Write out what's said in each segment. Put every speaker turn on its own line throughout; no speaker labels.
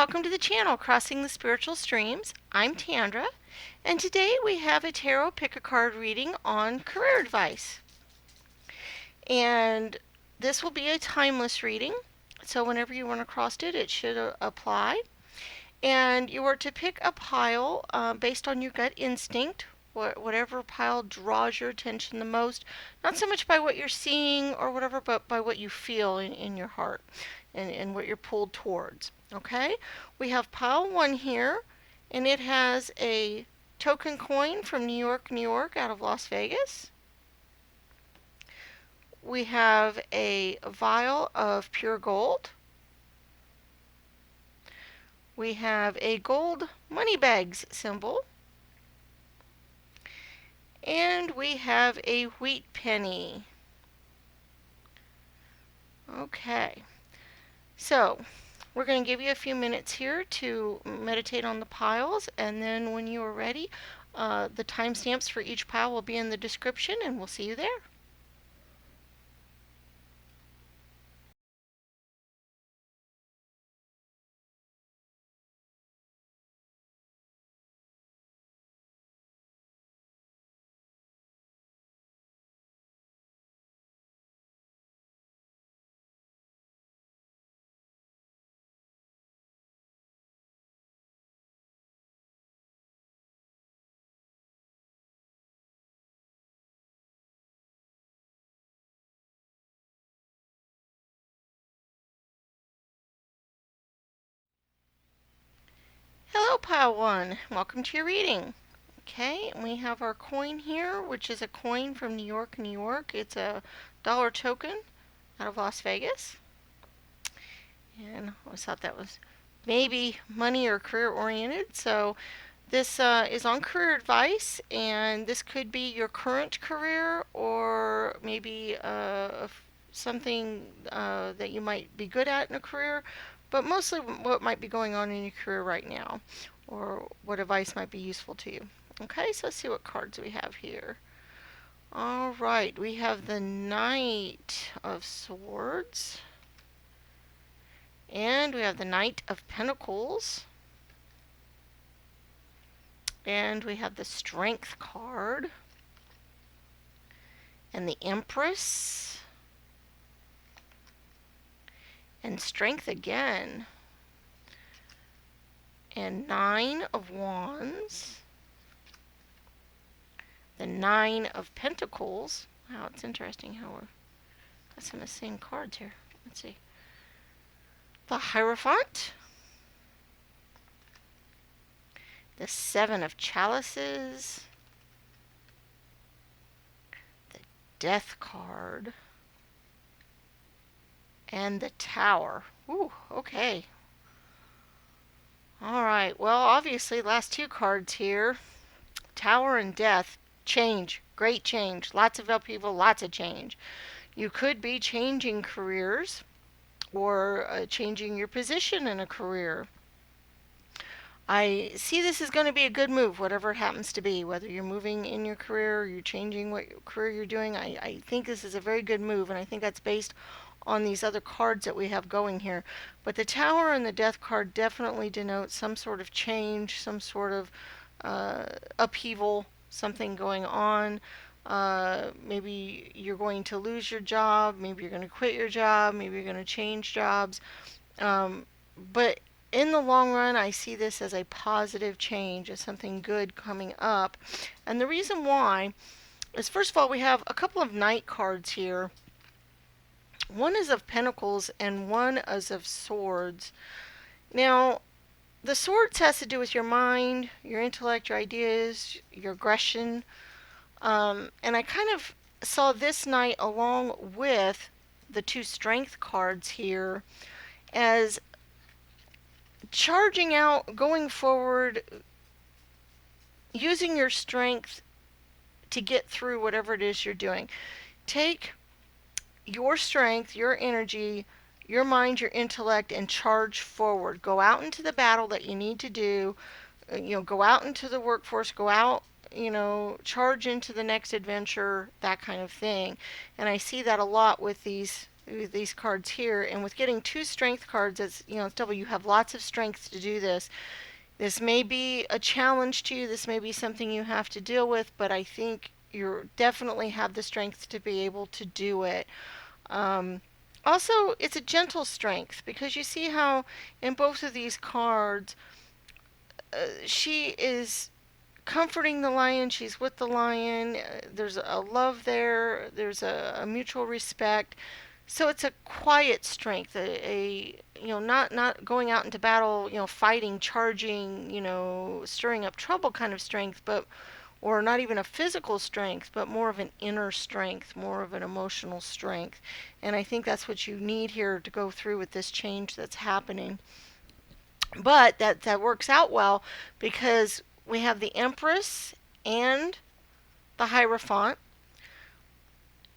welcome to the channel Crossing the Spiritual Streams. I'm Tandra, and today we have a tarot pick-a-card reading on career advice. And this will be a timeless reading, so whenever you run across it, it should apply. And you are to pick a pile based on your gut instinct, whatever pile draws your attention the most, not so much by what you're seeing or whatever, but by what you feel in your heart and what you're pulled towards. Okay, we have pile 1 here, and it has a token coin from New York, New York, out of Las Vegas. We have a vial of pure gold. We have a gold money bags symbol. And we have a wheat penny. Okay, so we're going to give you a few minutes here to meditate on the piles, and then when you are ready, the timestamps for each pile will be in the description, and we'll see you there. Hello, pile 1. Welcome to your reading. Okay, we have our coin here, which is a coin from New York, New York. It's a dollar token out of Las Vegas. And I always thought that was maybe money or career oriented. So this is on career advice, and this could be your current career or maybe something that you might be good at in a career, but mostly what might be going on in your career right now or what advice might be useful to you. Okay, so let's see what cards we have here. All right, we have the Knight of Swords. And we have the Knight of Pentacles. And we have the Strength card. And the Empress. And Strength again. And 9 of Wands. The 9 of Pentacles. Wow, it's interesting how we're got some of the same cards here. Let's see. The Hierophant. The 7 of Chalices. The Death card. And the Tower. Ooh, okay. Alright, well, obviously, last 2 cards here. Tower and Death. Change. Great change. Lots of upheaval, lots of change. You could be changing careers or changing your position in a career. I see this is going to be a good move, whatever it happens to be, whether you're moving in your career or you're changing what career you're doing. I think this is a very good move, and I think that's based on these other cards that we have going here. But the Tower and the Death card definitely denote some sort of change, some sort of upheaval, something going on. Maybe you're going to lose your job, maybe you're going to quit your job, maybe you're going to change jobs. But in the long run, I see this as a positive change, as something good coming up. And the reason why is, first of all, we have a couple of Knight cards here. One is of Pentacles and one is of Swords. Now, the Swords has to do with your mind, your intellect, your ideas, your aggression. And I kind of saw this Knight along with the 2 Strength cards here as charging out, going forward, using your strength to get through whatever it is you're doing. Take your strength, your energy, your mind, your intellect, and charge forward. Go out into the battle that you need to do. Go out into the workforce, go out, charge into the next adventure, that kind of thing. And I see that a lot with these these cards here. And with getting two strength cards, it's, it's double. You have lots of strength to do this. This may be a challenge to you. This may be something you have to deal with, but I think you definitely have the strength to be able to do it. Um, Also, it's a gentle strength because you see how in both of these cards, she is comforting the lion. She's with the lion. There's a love there. There's a mutual respect. So it's a quiet strength, not going out into battle, fighting, charging, stirring up trouble kind of strength, but or not even a physical strength, but more of an inner strength, more of an emotional strength. And I think that's what you need here to go through with this change that's happening. But that works out well because we have the Empress and the Hierophant.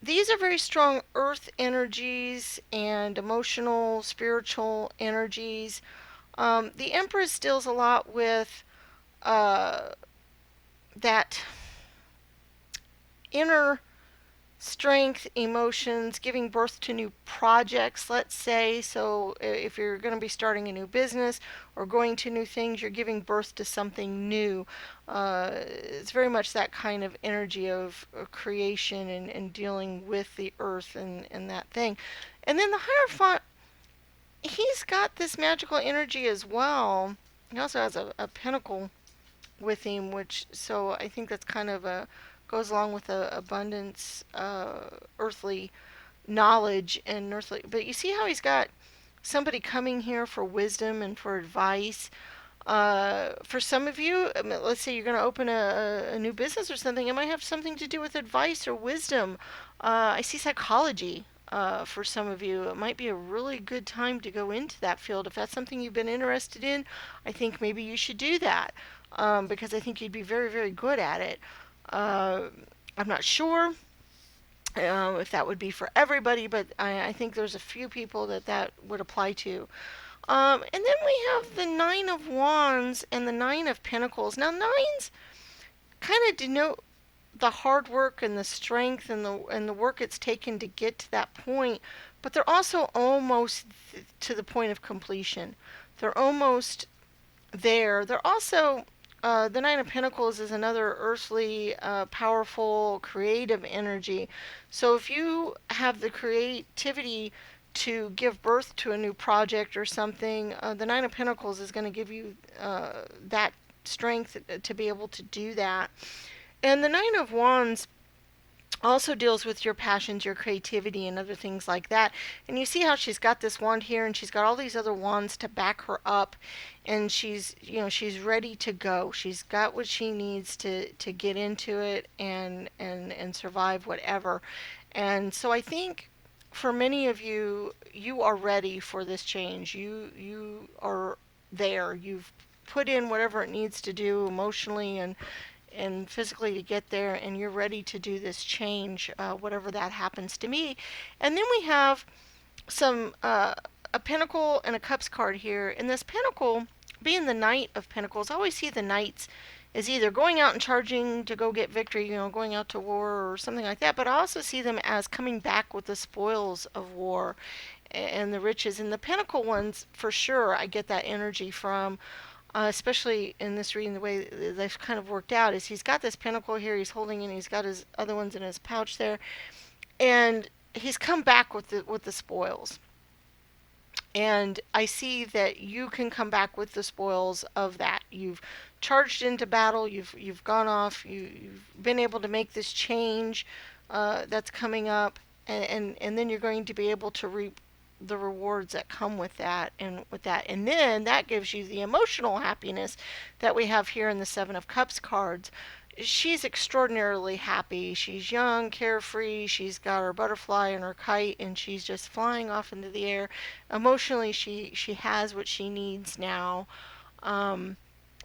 These are very strong earth energies and emotional, spiritual energies. The Empress deals a lot with uh, that inner strength, emotions, giving birth to new projects, let's say. So if you're going to be starting a new business or going to new things, you're giving birth to something new. It's very much that kind of energy of creation and dealing with the earth and that thing. And then the Hierophant, he's got this magical energy as well. He also has a pentacle with him, which so I think that's kind of a goes along with the abundance, earthly knowledge and earthly. But you see how he's got somebody coming here for wisdom and for advice. For some of you, I mean, let's say you're going to open a new business or something, it might have something to do with advice or wisdom. I see psychology. For some of you, it might be a really good time to go into that field. If that's something you've been interested in, I think maybe you should do that because I think you'd be very, very good at it. Uh, I'm not sure if that would be for everybody, but I think there's a few people that would apply to. And then we have the Nine of Wands and the Nine of Pentacles. Now, nines kind of denote the hard work and the strength and the work it's taken to get to that point, but they're also almost to the point of completion. They're almost there. They're also the Nine of Pentacles is another earthly, powerful, creative energy. So if you have the creativity to give birth to a new project or something, the Nine of Pentacles is going to give you that strength to be able to do that. And the Nine of Wands also deals with your passions, your creativity, and other things like that. And you see how she's got this wand here, and she's got all these other wands to back her up, and she's ready to go. She's got what she needs to get into it and survive whatever. And so I think for many of you, you are ready for this change. You are there. You've put in whatever it needs to do emotionally and physically to get there, and you're ready to do this change, whatever that happens to me. And then we have some a pentacle and a cups card here. And this pentacle, being the Knight of Pentacles, I always see the knights as either going out and charging to go get victory, going out to war or something like that. But I also see them as coming back with the spoils of war and the riches. And the pentacle ones, for sure, I get that energy from. Especially in this reading, the way they've kind of worked out is he's got this pentacle here, he's holding it, and he's got his other ones in his pouch there, and he's come back with the spoils. And I see that you can come back with the spoils of that. You've charged into battle. You've gone off. You've been able to make this change that's coming up, and then you're going to be able to reap the rewards that come with that and then that gives you the emotional happiness that we have here in the Seven of Cups cards. She's extraordinarily happy. She's young, carefree. She's got her butterfly and her kite, and she's just flying off into the air. Emotionally, she has what she needs now. Um,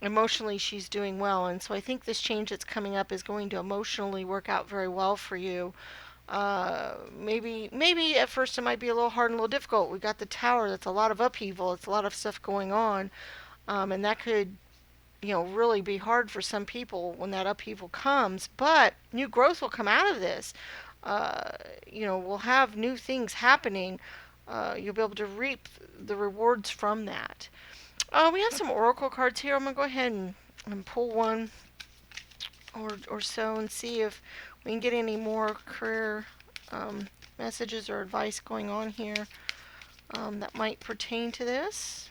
Emotionally, she's doing well, and so I think this change that's coming up is going to emotionally work out very well for you. Maybe at first it might be a little hard and a little difficult. We got the Tower. That's a lot of upheaval. It's a lot of stuff going on, and that could really be hard for some people when that upheaval comes, but new growth will come out of this. uh, will have new things happening. You'll be able to reap the rewards from that. We have some oracle cards here. I'm gonna go ahead and pull one or so and see if we can get any more career um, messages or advice going on here that might pertain to this.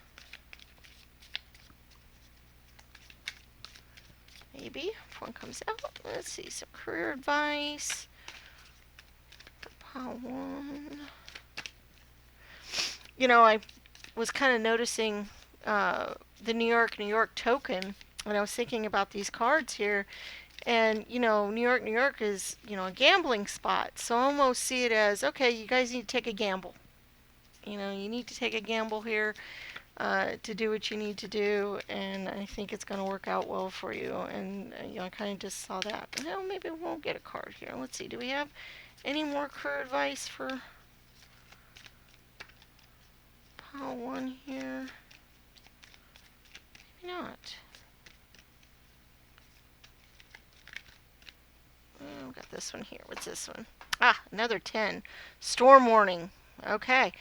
Maybe if one comes out. Let's see, some career advice. Pile one. I was kind of noticing the New York token when I was thinking about these cards here. And, New York is, a gambling spot. So I almost see it as, okay, you guys need to take a gamble. You need to take a gamble here to do what you need to do. And I think it's going to work out well for you. And, I kind of just saw that. Well, maybe we won't get a card here. Let's see. Do we have any more career advice for pile one here? Maybe not. Oh, got this one here. What's this one? Ah, another 10. Storm warning. Okay.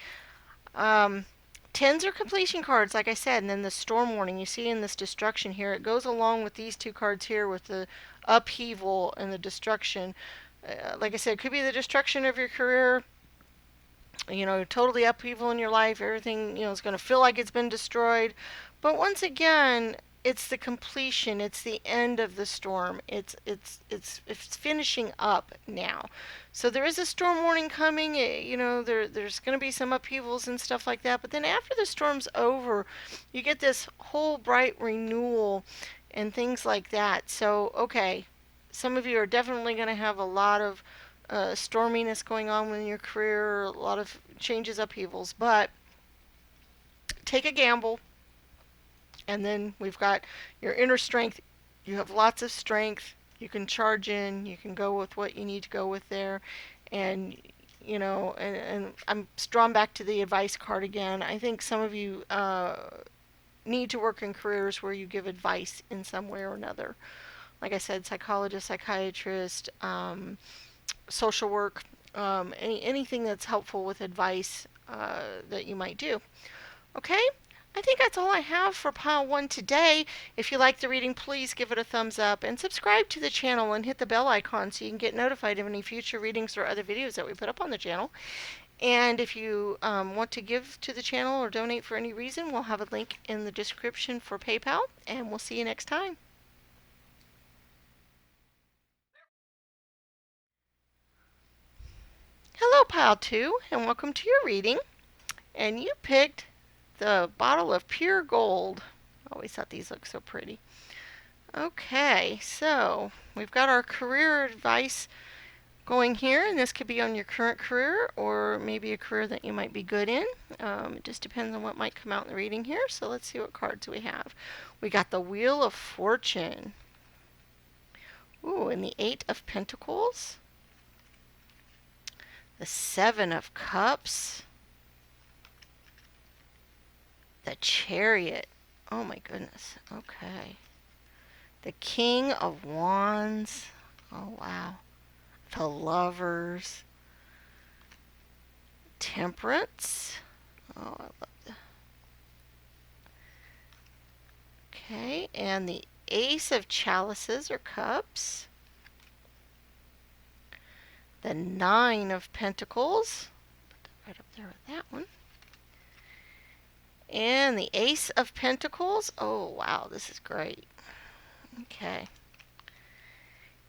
Um, Tens are completion cards, like I said, and then the storm warning you see in this destruction here. It goes along with these two cards here with the upheaval and the destruction. Like I said, it could be the destruction of your career. Totally upheaval in your life. Everything, is going to feel like it's been destroyed. But once again, it's the completion. It's the end of the storm. It's finishing up now. So there is a storm warning coming. There's going to be some upheavals and stuff like that. But then after the storm's over, you get this whole bright renewal and things like that. So okay, some of you are definitely going to have a lot of storminess going on in your career, a lot of changes, upheavals, but take a gamble. And then we've got your inner strength. You have lots of strength. You can charge in. You can go with what you need to go with there. And, and I'm drawn back to the advice card again. I think some of you need to work in careers where you give advice in some way or another. Like I said, psychologist, psychiatrist, social work, anything that's helpful with advice that you might do. Okay? I think that's all I have for pile one today. If you like the reading, please give it a thumbs up and subscribe to the channel and hit the bell icon so you can get notified of any future readings or other videos that we put up on the channel. And if you want to give to the channel or donate for any reason, we'll have a link in the description for PayPal, and we'll see you next time. Hello, Pile 2, and welcome to your reading. And you picked the bottle of pure gold. I always thought these looked so pretty. Okay, so we've got our career advice going here, and this could be on your current career or maybe a career that you might be good in. It just depends on what might come out in the reading here. So let's see what cards we have. We got the Wheel of Fortune. Ooh, and the Eight of Pentacles. The Seven of Cups. The Chariot. Oh my goodness. Okay. The King of Wands. Oh wow. The Lovers. Temperance. Oh, I love that. Okay, and the Ace of Chalices or Cups. The Nine of Pentacles. Put that right up there with that one. And the Ace of Pentacles. Oh, wow, this is great. Okay.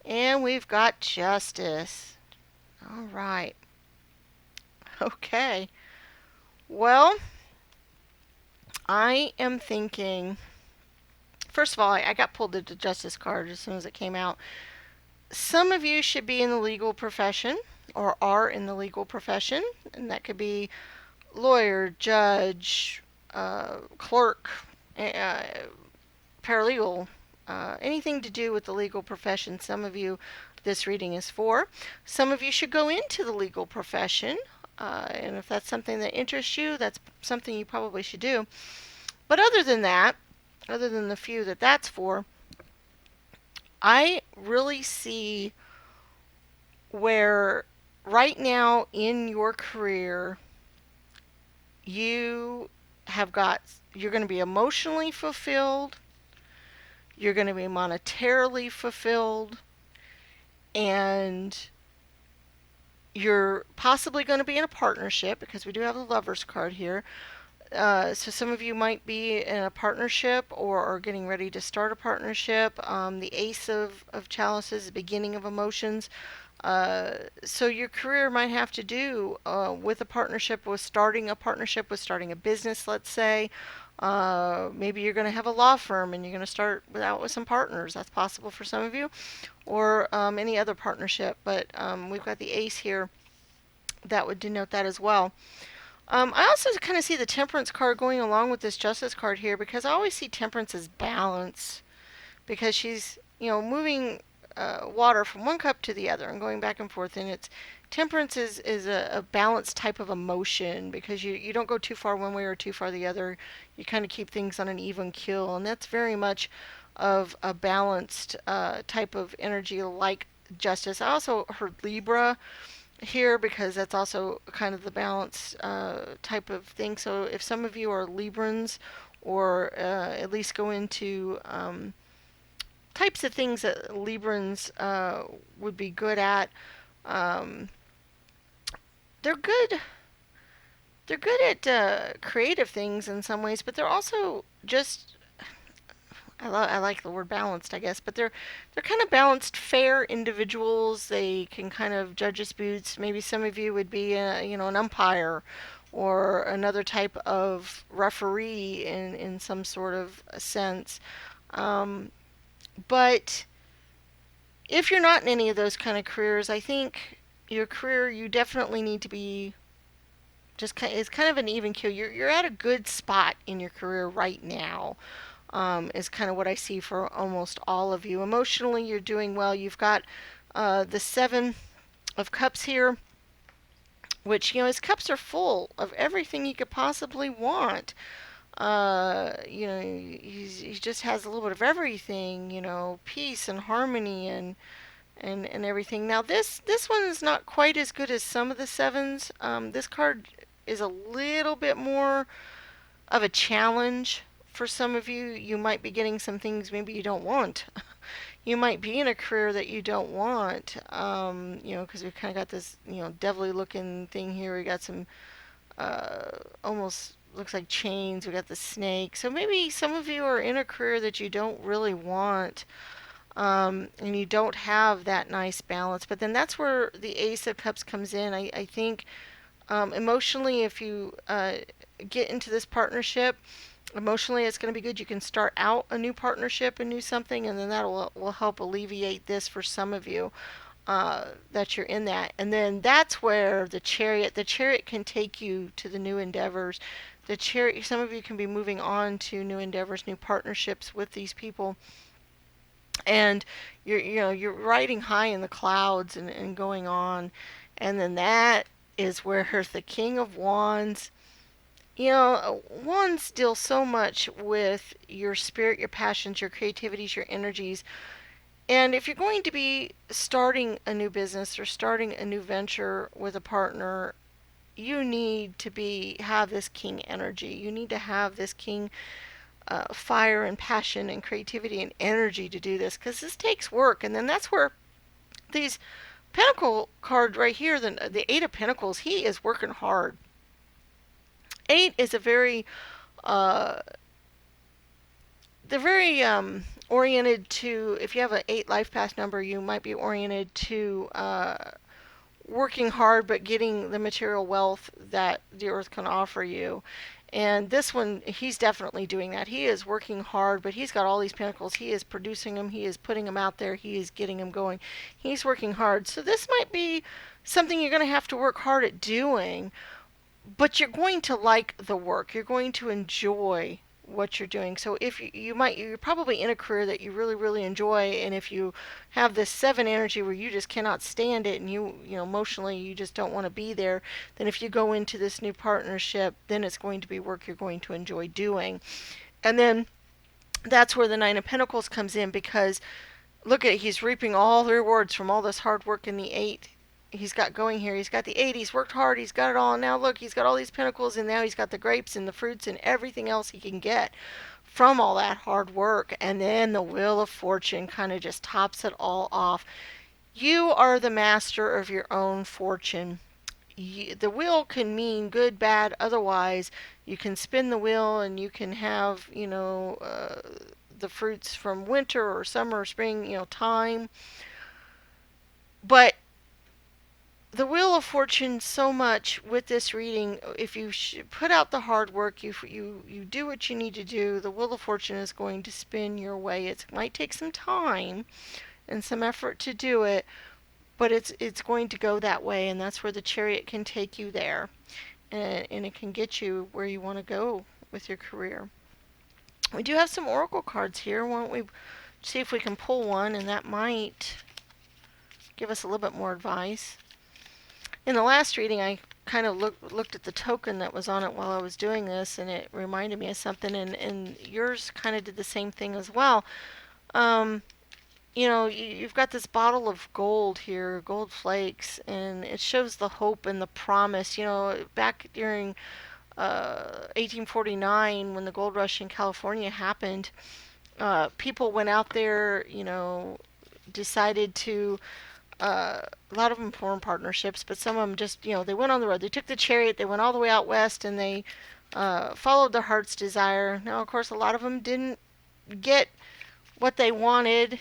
And we've got Justice. All right. Okay. Well, I am thinking, first of all, I got pulled the Justice card as soon as it came out. Some of you should be in the legal profession or are in the legal profession, and that could be lawyer, judge, clerk, paralegal, anything to do with the legal profession. Some of you, this reading is for. Some of you should go into the legal profession, and if that's something that interests you, that's something you probably should do. But other than that, other than the few that that's for, I really see where right now in your career, you you're going to be emotionally fulfilled, you're going to be monetarily fulfilled, and you're possibly going to be in a partnership because we do have the lover's card here. So some of you might be in a partnership or are getting ready to start a partnership. The Ace of Chalices, the beginning of emotions. So your career might have to do with a partnership, with starting a partnership, with starting a business, let's say. Maybe you're going to have a law firm and you're going to start out with some partners. That's possible for some of you, or any other partnership. But we've got the Ace here that would denote that as well. I also kind of see the Temperance card going along with this Justice card here because I always see Temperance as balance because she's, moving water from one cup to the other and going back and forth. And it's Temperance is a balanced type of emotion because you don't go too far one way or too far the other. You kind of keep things on an even keel, and that's very much of a balanced type of energy like Justice. I also heard Libra here because that's also kind of the balance type of thing. So if some of you are Librans or at least go into types of things that Librans would be good at, um, they're good. They're good at creative things in some ways, but they're also just I like the word balanced, I guess, but they're kind of balanced, fair individuals. They can kind of judge disputes. Maybe some of you would be, an umpire, or another type of referee in some sort of sense. Um, but if you're not in any of those kind of careers, I think your career you definitely need to be it's kind of an even keel. You're at a good spot in your career right now. Is kind of what I see for almost all of you. Emotionally, you're doing well. You've got the Seven of Cups here, which, his cups are full of everything he could possibly want. He just has a little bit of everything, peace and harmony and everything. Now, this one is not quite as good as some of the sevens. This card is a little bit more of a challenge for some of you. You might be getting some things maybe you don't want. You might be in a career that you don't want, because we've kind of got this, devilly looking thing here. We got some almost looks like chains. We got the snake. So maybe some of you are in a career that you don't really want, and you don't have that nice balance. But then that's where the Ace of Cups comes in. I think emotionally, if you get into this partnership, emotionally it's going to be good. You can start out a new partnership, a new something, and then that will help alleviate this for some of you that you're in that. And then that's where the chariot can take you to the new endeavors. The chariot, some of you can be moving on to new endeavors, new partnerships with these people, and you're riding high in the clouds and going on. And then that is where the King of Wands, wands deal so much with your spirit, your passions, your creativities, your energies. And if you're going to be starting a new business or starting a new venture with a partner, you need to have this king energy. You need to have this king fire and passion and creativity and energy to do this, because this takes work. And then that's where these Pentacle card right here, the Eight of Pentacles, he is working hard. Eight is a very they're very oriented to, if you have an 8 life path number, you might be oriented to working hard but getting the material wealth that the earth can offer you. And this one, he's definitely doing that. He is working hard, but he's got all these pentacles. He is producing them. He is putting them out there. He is getting them going. He's working hard. So this might be something you're going to have to work hard at doing, but you're going to like the work. You're going to enjoy what you're doing. So if you're probably in a career that you really, really enjoy, and if you have this seven energy where you just cannot stand it, and emotionally you just don't want to be there, then if you go into this new partnership, then it's going to be work you're going to enjoy doing. And then that's where the Nine of Pentacles comes in, because look at it, he's reaping all the rewards from all this hard work in the Eight he's got going here. He's got the 8, he's worked hard, he's got it all. And now look, he's got all these pentacles, and now he's got the grapes and the fruits and everything else he can get from all that hard work. And then the Wheel of Fortune kind of just tops it all off. You are the master of your own fortune. The wheel can mean good, bad, otherwise. You can spin the wheel and you can have, the fruits from winter or summer or spring, time. But the Wheel of Fortune so much with this reading, if you put out the hard work, you do what you need to do, the Wheel of Fortune is going to spin your way. It might take some time and some effort to do it, but it's going to go that way, and that's where the Chariot can take you there, and it can get you where you want to go with your career. We do have some oracle cards here. Why don't we see if we can pull one, and that might give us a little bit more advice. In the last reading, I kind of looked at the token that was on it while I was doing this, and it reminded me of something, and yours kind of did the same thing as well. Um, you've got this bottle of gold here, gold flakes, and it shows the hope and the promise. Back during 1849, when the gold rush in California happened, people went out there, decided to, a lot of them formed partnerships, but some of them just, they went on the road. They took the Chariot, they went all the way out west, and they followed their heart's desire. Now, of course, a lot of them didn't get what they wanted,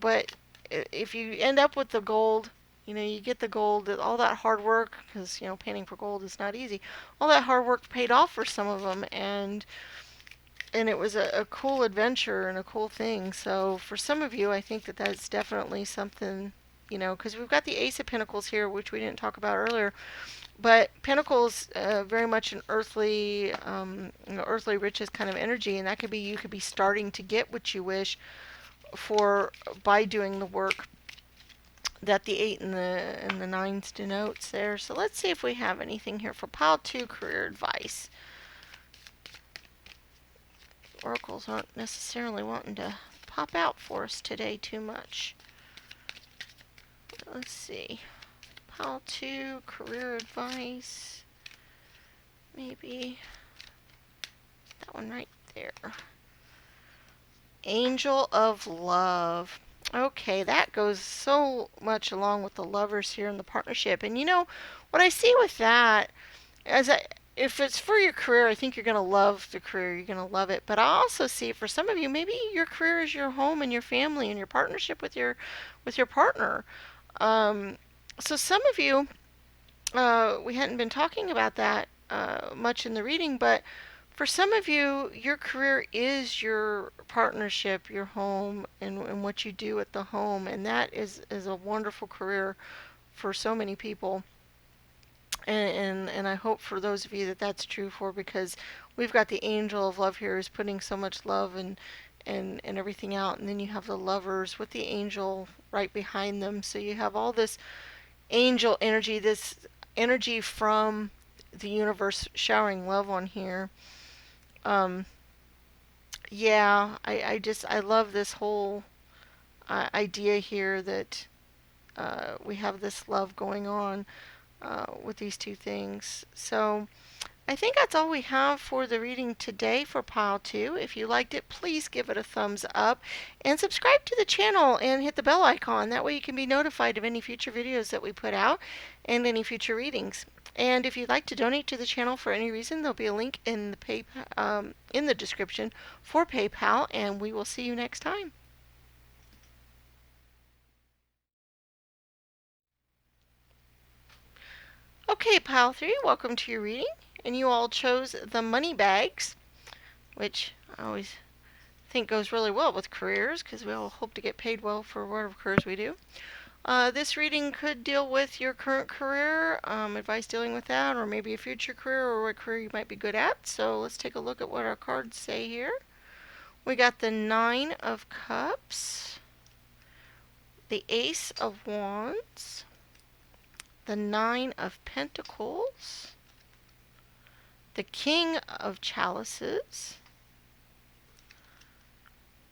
but if you end up with the gold, you get the gold, all that hard work, because, painting for gold is not easy. All that hard work paid off for some of them, and it was a cool adventure and a cool thing. So for some of you, I think that that's definitely something, because we've got the Ace of Pentacles here, which we didn't talk about earlier. But Pentacles, very much an earthly, earthly riches kind of energy, and that could be you could be starting to get what you wish for by doing the work that the 8 and the 9s denotes there. So let's see if we have anything here for pile 2 career advice. Oracles aren't necessarily wanting to pop out for us today too much. Let's see. Pile 2 career advice. Maybe that one right there. Angel of Love. Okay, that goes so much along with the lovers here in the partnership. And what I see with that, if it's for your career, I think you're going to love the career. You're going to love it. But I also see for some of you, maybe your career is your home and your family and your partnership with your partner. So some of you, we hadn't been talking about that much in the reading, but for some of you, your career is your partnership, your home, and what you do at the home, and that is a wonderful career for so many people. And I hope for those of you that that's true for, because we've got the Angel of Love here who's putting so much love and everything out, and then you have the lovers with the angel right behind them. So you have all this angel energy, this energy from the universe showering love on here. Yeah, I love this whole idea here that we have this love going on with these two things. So I think that's all we have for the reading today for pile 2. If you liked it, please give it a thumbs up and subscribe to the channel and hit the bell icon. That way you can be notified of any future videos that we put out and any future readings. And if you'd like to donate to the channel for any reason, there'll be a link in the in the description for PayPal, and we will see you next time. Okay, pile 3, welcome to your reading. And you all chose the money bags, which I always think goes really well with careers, because we all hope to get paid well for whatever careers we do. This reading could deal with your current career, advice dealing with that, or maybe a future career, or what career you might be good at. So let's take a look at what our cards say here. We got the 9 of Cups, the Ace of Wands, the 9 of Pentacles, the King of Chalices,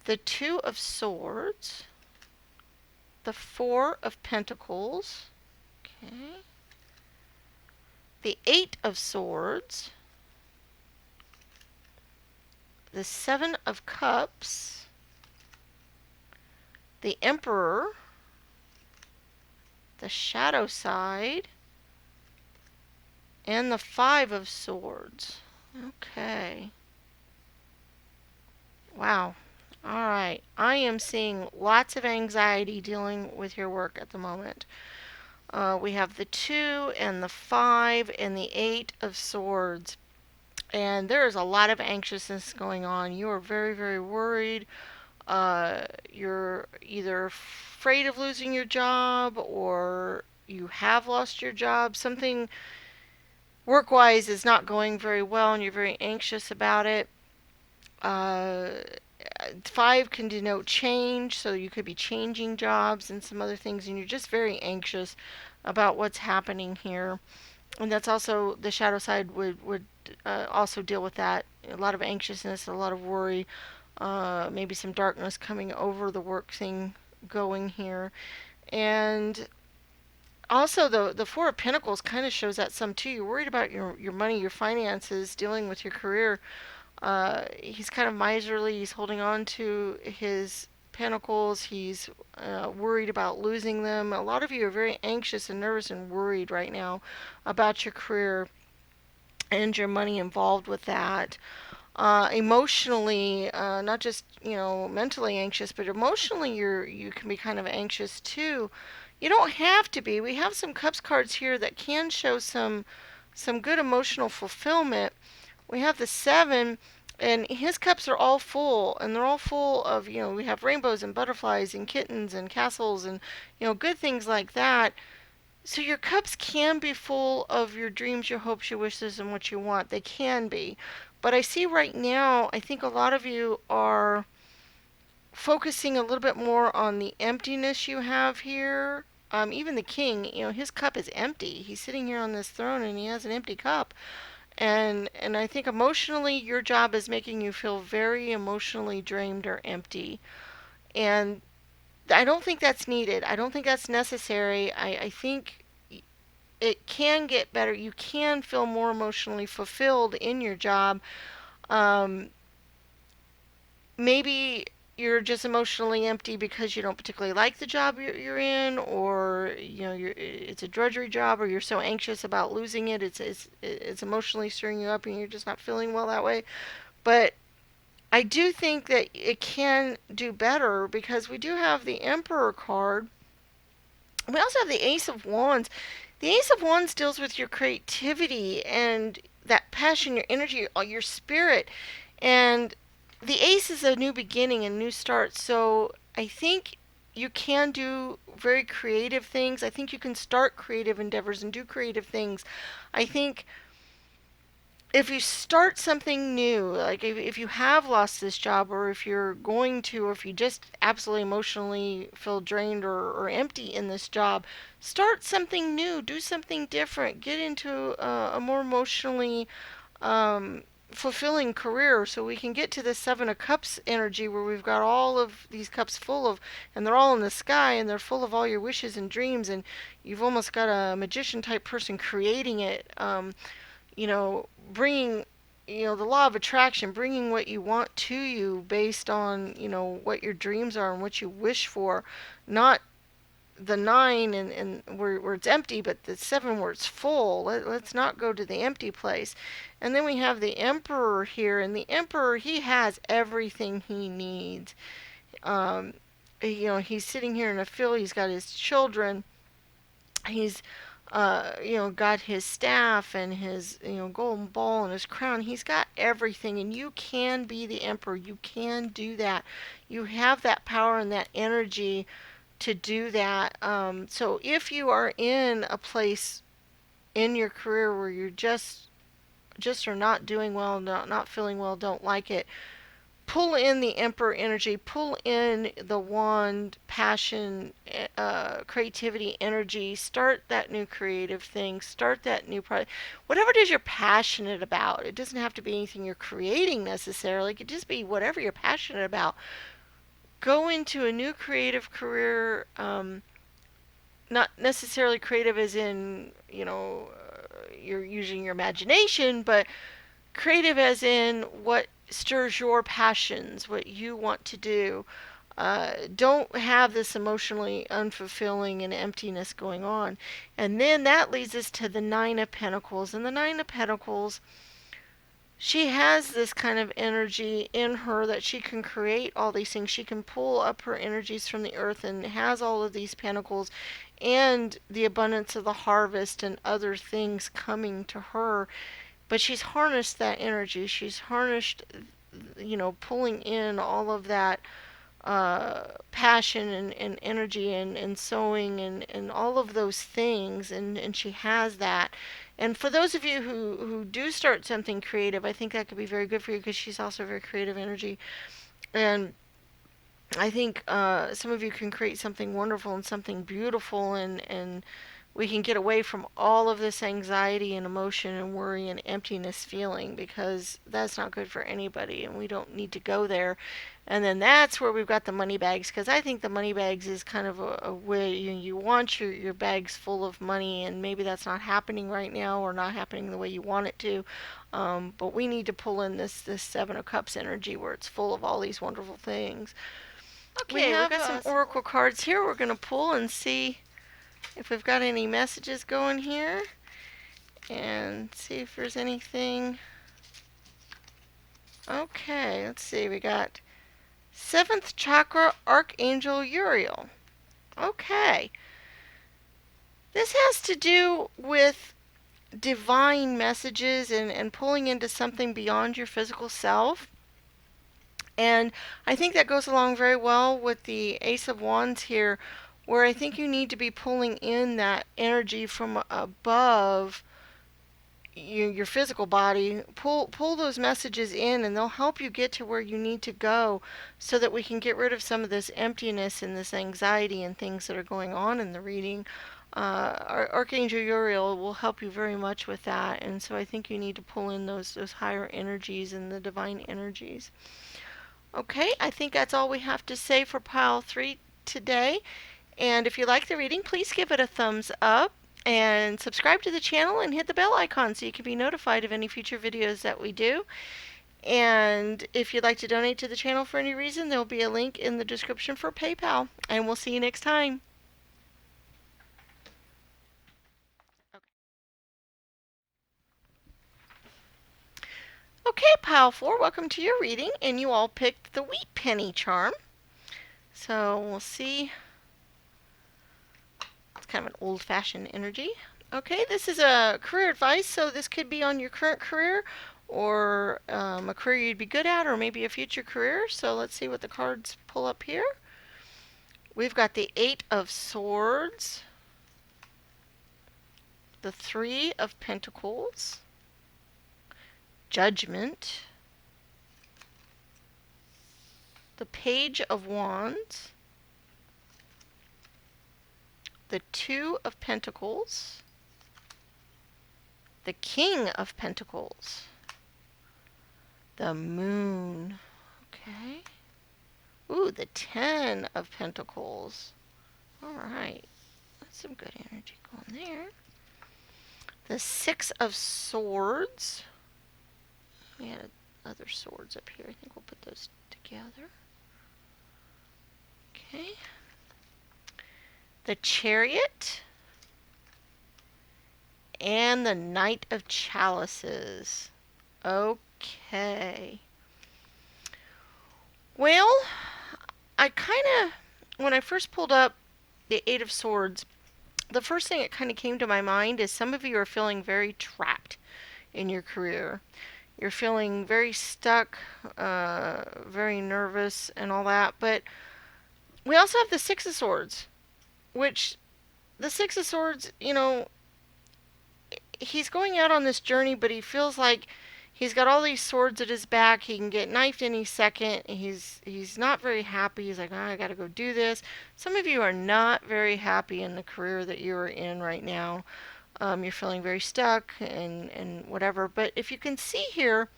the 2 of Swords, the 4 of Pentacles, Okay. The Eight of Swords, the Seven of Cups, the Emperor, the Shadow Side, and the Five of Swords. Okay. Wow. All right. I am seeing lots of anxiety dealing with your work at the moment. We have the 2 and the 5 and the 8 of Swords. And there is a lot of anxiousness going on. You are very, very worried. You're either afraid of losing your job or you have lost your job. Something work wise is not going very well and you're very anxious about it. Uh, 5 can denote change, so you could be changing jobs and some other things, and you're just very anxious about what's happening here. And that's also the shadow side would also deal with that. A lot of anxiousness, a lot of worry, maybe some darkness coming over the work thing going here. And also the Four of Pentacles kind of shows that some too. You're worried about your money, your finances, dealing with your career. He's kind of miserly. He's holding on to his pentacles. He's worried about losing them. A lot of you are very anxious and nervous and worried right now about your career and your money involved with that. Emotionally, not just mentally anxious, but emotionally you can be kind of anxious too. You don't have to be. We have some cups cards here that can show some good emotional fulfillment. We have the 7, and his cups are all full, and they're all full of, we have rainbows and butterflies and kittens and castles and, good things like that. So your cups can be full of your dreams, your hopes, your wishes, and what you want. They can be. But I see right now, I think a lot of you are focusing a little bit more on the emptiness you have here. Even the king, his cup is empty. He's sitting here on this throne and he has an empty cup. And I think emotionally your job is making you feel very emotionally drained or empty. And I don't think that's needed. I don't think that's necessary. I think it can get better. You can feel more emotionally fulfilled in your job. Um, Maybe you're just emotionally empty because you don't particularly like the job you're in, or it's a drudgery job, or you're so anxious about losing it. It's emotionally stirring you up, and you're just not feeling well that way. But I do think that it can do better because we do have the Emperor card. We also have the Ace of Wands. The Ace of Wands deals with your creativity and that passion, your energy, your spirit. And the Ace is a new beginning, a new start. So I think you can do very creative things. I think you can start creative endeavors and do creative things. I think if you start something new, like if you have lost this job, or if you're going to, or if you just absolutely emotionally feel drained or empty in this job, start something new, do something different, get into a more emotionally um, fulfilling career so we can get to the 7 of Cups energy where we've got all of these cups full of, and they're all in the sky and they're full of all your wishes and dreams, and you've almost got a magician type person creating it. Bringing, the law of attraction, bringing what you want to you based on, what your dreams are and what you wish for, not the 9 and where it's empty, but the 7 where it's full. Let's not go to the empty place. And then we have the Emperor here, and the Emperor, he has everything he needs. Um, he's sitting here in a field, he's got his children, he's got his staff and his, golden ball and his crown. He's got everything, and you can be the emperor. You can do that. You have that power and that energy to do that. So if you are in a place in your career where you're just are not doing well, not feeling well, don't like it, pull in the emperor energy, pull in the wand, passion, creativity energy, start that new creative thing, start that new project. Whatever it is you're passionate about, it doesn't have to be anything you're creating necessarily, it could just be whatever you're passionate about. Go into a new creative career, not necessarily creative as in, you're using your imagination, but creative as in what stirs your passions, what you want to do. Don't have this emotionally unfulfilling and emptiness going on. And then that leads us to the Nine of Pentacles. And the Nine of Pentacles, she has this kind of energy in her that she can create all these things. She can pull up her energies from the earth and has all of these pentacles and the abundance of the harvest and other things coming to her. But she's harnessed that energy. She's harnessed, pulling in all of that passion and energy and sewing and all of those things, and she has that. And for those of you who do start something creative, I think that could be very good for you because she's also very creative energy. And I think some of you can create something wonderful and something beautiful, and we can get away from all of this anxiety and emotion and worry and emptiness feeling, because that's not good for anybody and we don't need to go there. And then that's where we've got the money bags, because I think the money bags is kind of a way you want your bags full of money, and maybe that's not happening right now or not happening the way you want it to. But we need to pull in this Seven of Cups energy where it's full of all these wonderful things. Okay, we've got some oracle cards here. We're going to pull and see if we've got any messages going here, and see if there's anything. Okay, let's see. We got 7th chakra, Archangel Uriel. Okay. This has to do with divine messages and pulling into something beyond your physical self. And I think that goes along very well with the Ace of Wands here, where I think you need to be pulling in that energy from above your physical body. Pull those messages in, and they'll help you get to where you need to go, so that we can get rid of some of this emptiness and this anxiety and things that are going on in the reading. Archangel Uriel will help you very much with that, and so I think you need to pull in those higher energies and the divine energies. Okay, I think that's all we have to say for pile 3 today. And if you like the reading, please give it a thumbs up and subscribe to the channel and hit the bell icon so you can be notified of any future videos that we do. And if you'd like to donate to the channel for any reason, there will be a link in the description for PayPal. And we'll see you next time. Okay, pile 4, welcome to your reading. And you all picked the Wheat Penny charm. So we'll see. It's kind of an old-fashioned energy. Okay, this is a career advice, so this could be on your current career, or a career you'd be good at, or maybe a future career. So let's see what the cards pull up here. We've got the 8 of Swords, the 3 of Pentacles, Judgment, the Page of Wands, the 2 of Pentacles, the King of Pentacles, the Moon. Okay. Ooh, the 10 of Pentacles. Alright. That's some good energy going there. The 6 of Swords. We had other swords up here. I think we'll put those together. Okay. The Chariot. And the Knight of Chalices. Okay. Well, I kind of, when I first pulled up the 8 of Swords, the first thing that kind of came to my mind is some of you are feeling very trapped in your career. You're feeling very stuck, very nervous and all that. But we also have the 6 of Swords, which the 6 of Swords, he's going out on this journey, but he feels like he's got all these swords at his back. He can get knifed any second. He's not very happy. He's like, oh, I got to go do this. Some of you are not very happy in the career that you're in right now. You're feeling very stuck and whatever. But if you can see here,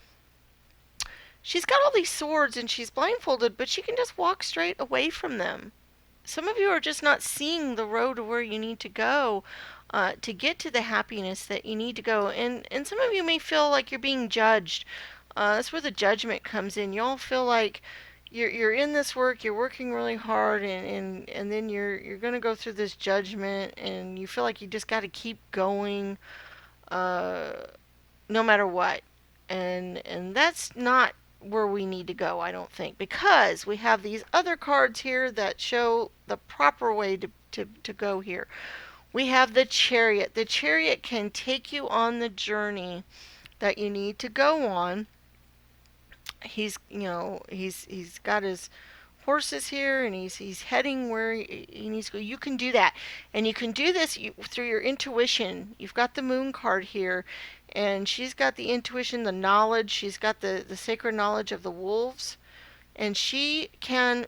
she's got all these swords and she's blindfolded, but she can just walk straight away from them. Some of you are just not seeing the road to where you need to go to get to the happiness that you need to go. And some of you may feel like you're being judged. That's where the judgment comes in. You all feel like you're in this work, you're working really hard, and then you're going to go through this judgment, and you feel like you just got to keep going uh, no matter what. And that's not where we need to go, I don't think, because we have these other cards here that show the proper way to go here. We have the Chariot. The Chariot can take you on the journey that you need to go on. He's got his horses here, and he's heading where he needs to go. You can do that, and you can do this through your intuition. You've got the Moon card here, and she's got the intuition, the knowledge. She's got the sacred knowledge of the wolves, and she can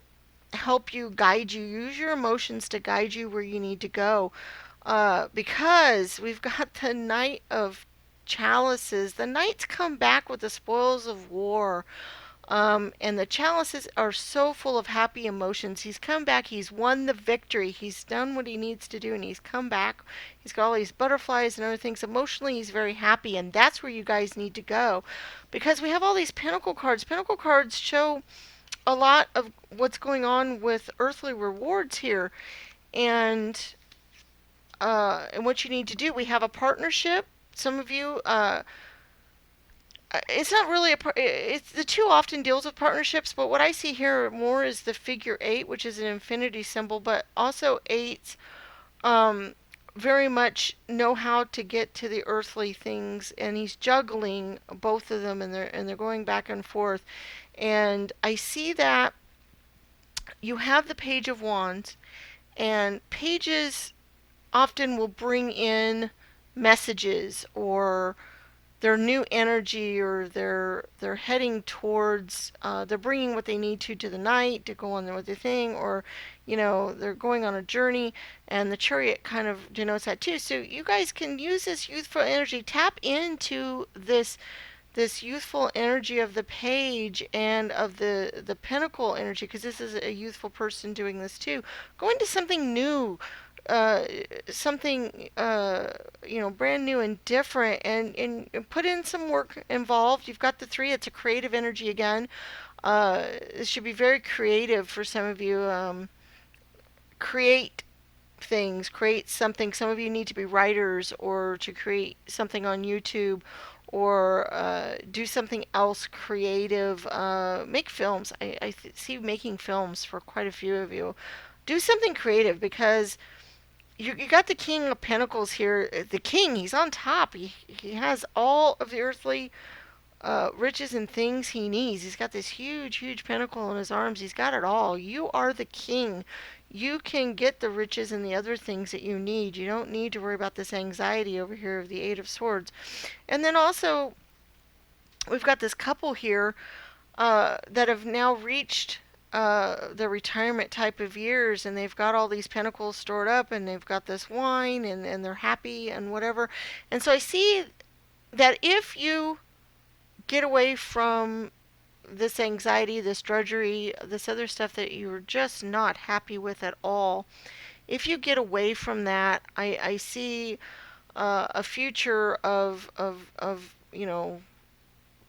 help you, guide you. Use your emotions to guide you where you need to go. Because we've got the Knight of Chalices. The knights come back with the spoils of war. And the chalices are so full of happy emotions. He's come back. He's won the victory. He's done what he needs to do, and he's come back. He's got all these butterflies and other things. Emotionally, he's very happy, and that's where you guys need to go, because we have all these Pentacle cards. Pentacle cards show a lot of what's going on with earthly rewards here, and and what you need to do. We have a partnership. Some of you, it's not really it's the two often deals with partnerships, but what I see here more is the figure eight, which is an infinity symbol, but also eights um very much know how to get to the earthly things, and he's juggling both of them, and they're going back and forth. And I see that you have the Page of Wands, and pages often will bring in messages, or their new energy, or they're heading towards they're bringing what they need to the night to go on with the thing, or they're going on a journey, and the Chariot kind of denotes that too. So you guys can use this youthful energy, tap into this youthful energy of the page and of the pentacle energy, because this is a youthful person doing this too. Go into something new, uh, something brand new and different, and put in some work involved. You've got the three. It's a creative energy again. It should be very creative for some of you. Create things, create something. Some of you need to be writers, or to create something on YouTube, or do something else creative. Make films. I see you making films for quite a few of you. Do something creative, because you got the King of Pentacles here. The King, he's on top. He has all of the earthly riches and things he needs. He's got this huge, huge pentacle in his arms. He's got it all. You are the king. You can get the riches and the other things that you need. You don't need to worry about this anxiety over here of the Eight of Swords. And then also, we've got this couple here that have now reached the retirement type of years, and they've got all these pentacles stored up, and they've got this wine, and they're happy and whatever. And so I see that if you get away from this anxiety, this drudgery, this other stuff that you're just not happy with at all, if you get away from that, I see a future of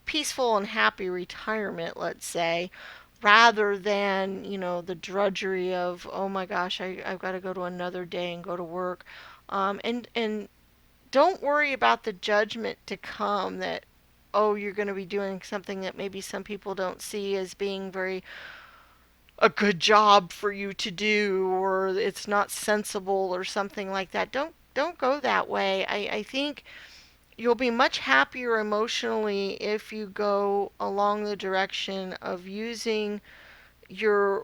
peaceful and happy retirement, let's say, rather than the drudgery of, oh my gosh, I've got to go to another day and go to work. And don't worry about the judgment to come, that, oh, you're going to be doing something that maybe some people don't see as being very a good job for you to do, or it's not sensible, or something like that. Don't go that way. I think you'll be much happier emotionally if you go along the direction of using your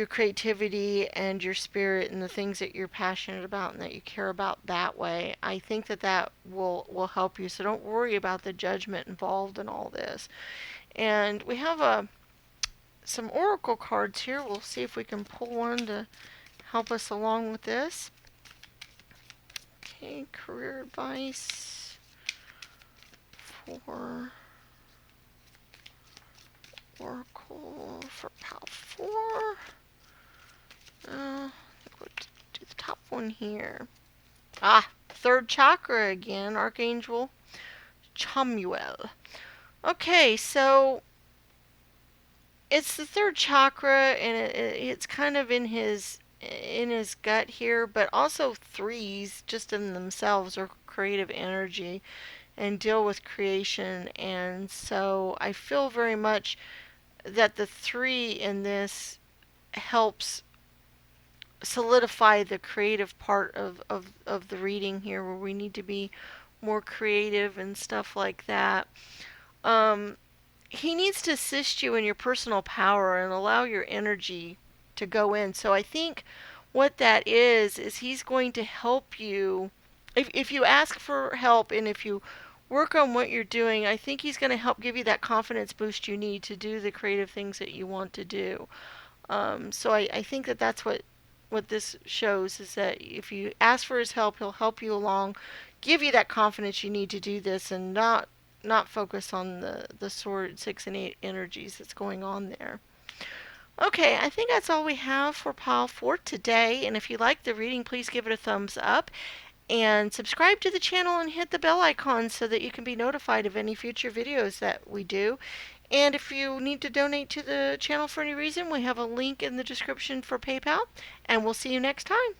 creativity and your spirit and the things that you're passionate about and that you care about that way. I think that will help you. So don't worry about the judgment involved in all this. And we have some oracle cards here. We'll see if we can pull one to help us along with this. Okay, career advice for oracle for PAL 4. one here. Ah, third chakra again, Archangel Chamuel. Okay, so it's the third chakra, and it's kind of in his gut here, but also threes just in themselves are creative energy and deal with creation. And so I feel very much that the three in this helps solidify the creative part of the reading here, where we need to be more creative and stuff like that. Um, he needs to assist you in your personal power and allow your energy to go in. So I think what that is he's going to help you. If you ask for help and if you work on what you're doing, I think he's going to help give you that confidence boost you need to do the creative things that you want to do. So I think that that's what this shows, is that if you ask for his help, he'll help you along, give you that confidence you need to do this, and not focus on the sword 6 and 8 energies that's going on there. Okay, I think that's all we have for pile 4 today. And if you like the reading, please give it a thumbs up and subscribe to the channel and hit the bell icon so that you can be notified of any future videos that we do. And if you need to donate to the channel for any reason, we have a link in the description for PayPal. And we'll see you next time.